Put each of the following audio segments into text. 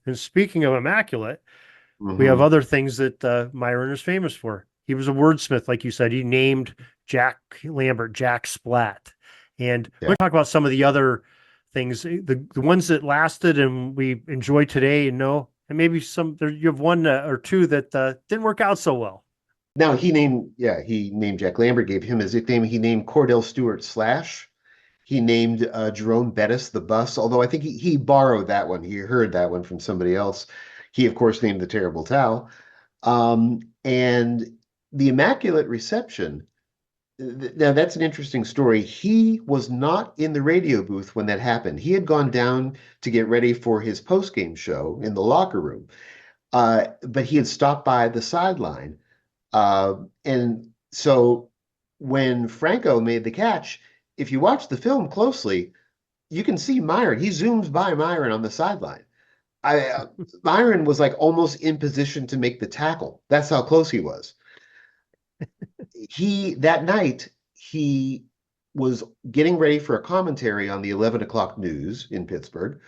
And speaking of immaculate, we have Hmm. other things that Myron is famous for. He was a wordsmith, like you said. He named Jack Lambert Jack Splat. And we're Yeah. going to talk about some of the other things, the ones that lasted and we enjoy today, and know, and maybe some there, you have one or two that didn't work out so well. Now he named Jack Lambert, gave him his nickname. He named Cordell Stewart Slash. He named Jerome Bettis the Bus, although I think he borrowed that one. He heard that one from somebody else. He, of course, named the Terrible Towel. And the Immaculate Reception. Now, that's an interesting story. He was not in the radio booth when that happened. He had gone down to get ready for his post-game show in the locker room, but he had stopped by the sideline. And so when Franco made the catch, if you watch the film closely, you can see Myron. He zooms by Myron on the sideline. Myron was like almost in position to make the tackle. That's how close he was. That night he was getting ready for a commentary on the 11 o'clock news in Pittsburgh,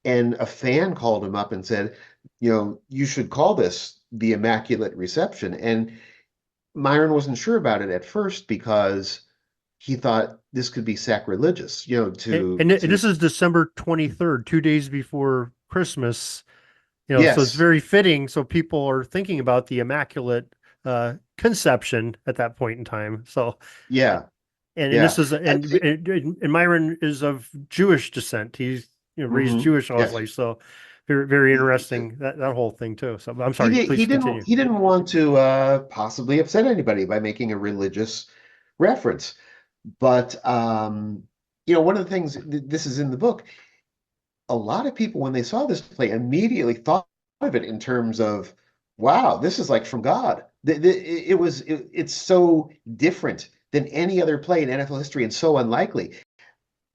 and a fan called him up and said, you should call this the Immaculate Reception. And Myron wasn't sure about it at first because he thought this could be sacrilegious, And this is December 23rd, 2 days before Christmas. So it's yes, very fitting. So people are thinking about the Immaculate Conception at that point in time. So, yeah, and yeah. this is and Myron is of Jewish descent. He's raised Mhm. Jewish all his Yes. life. So very interesting that whole thing too. So I'm He sorry. did, Please continue. he didn't want to possibly upset anybody by making a religious reference. But one of the things this is in the book, a lot of people when they saw this play immediately thought of it in terms of, wow, this is like from God. It's so different than any other play in NFL history and so unlikely.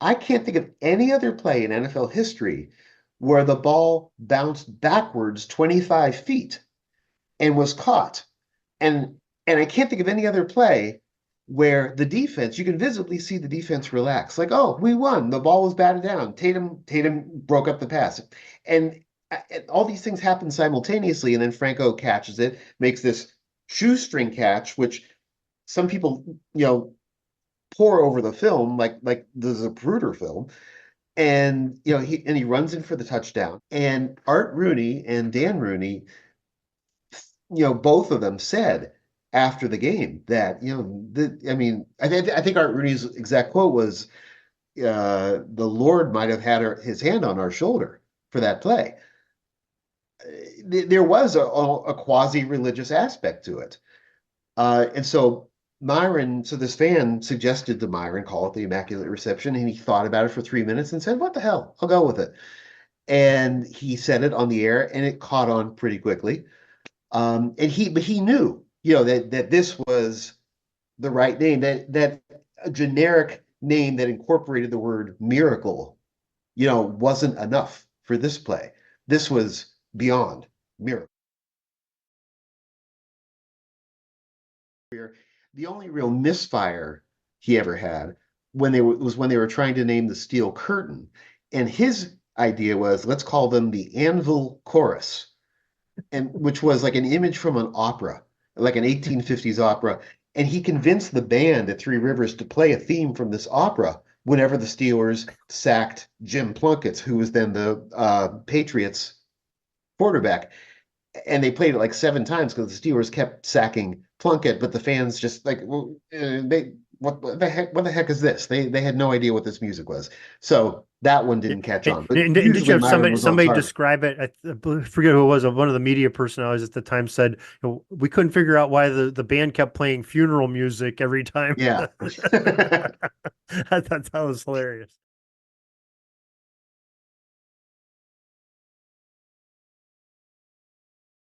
I can't think of any other play in NFL history where the ball bounced backwards 25 feet and was caught. And I can't think of any other play where the defense, you can visibly see the defense relax. Like, oh, we won. The ball was batted down. Tatum broke up the pass. And all these things happen simultaneously, and then Franco catches it, makes this shoestring catch, which some people, pour over the film like the Zapruder film. And he runs in for the touchdown. And Art Rooney and Dan Rooney, both of them said after the game that, I think Art Rooney's exact quote was, the Lord might have had his hand on our shoulder for that play. There was a quasi-religious aspect to it. And so this fan suggested to Myron call it the Immaculate Reception, and he thought about it for 3 minutes and said, "What the hell? I'll go with it." And he said it on the air, and it caught on pretty quickly. But he knew, that this was the right name, that a generic name that incorporated the word miracle, wasn't enough for this play. This was beyond miracle. The only real misfire he ever had was when they were trying to name the Steel Curtain, and his idea was, let's call them the Anvil Chorus, and which was like an image from an opera, like an 1850s opera. And he convinced the band at Three Rivers to play a theme from this opera whenever the Steelers sacked Jim Plunkett, who was then the Patriots quarterback. And they played it like 7 times because the Steelers kept sacking Plunkett, but the fans just like, well, what the heck is this? They had no idea what this music was. So that one Yeah. didn't catch And, on. But and did you usually have Myron somebody was on somebody target. describe it? Forget who it was. One of the media personalities at the time said, we couldn't figure out why the band kept playing funeral music every time. Yeah. I thought that was hilarious.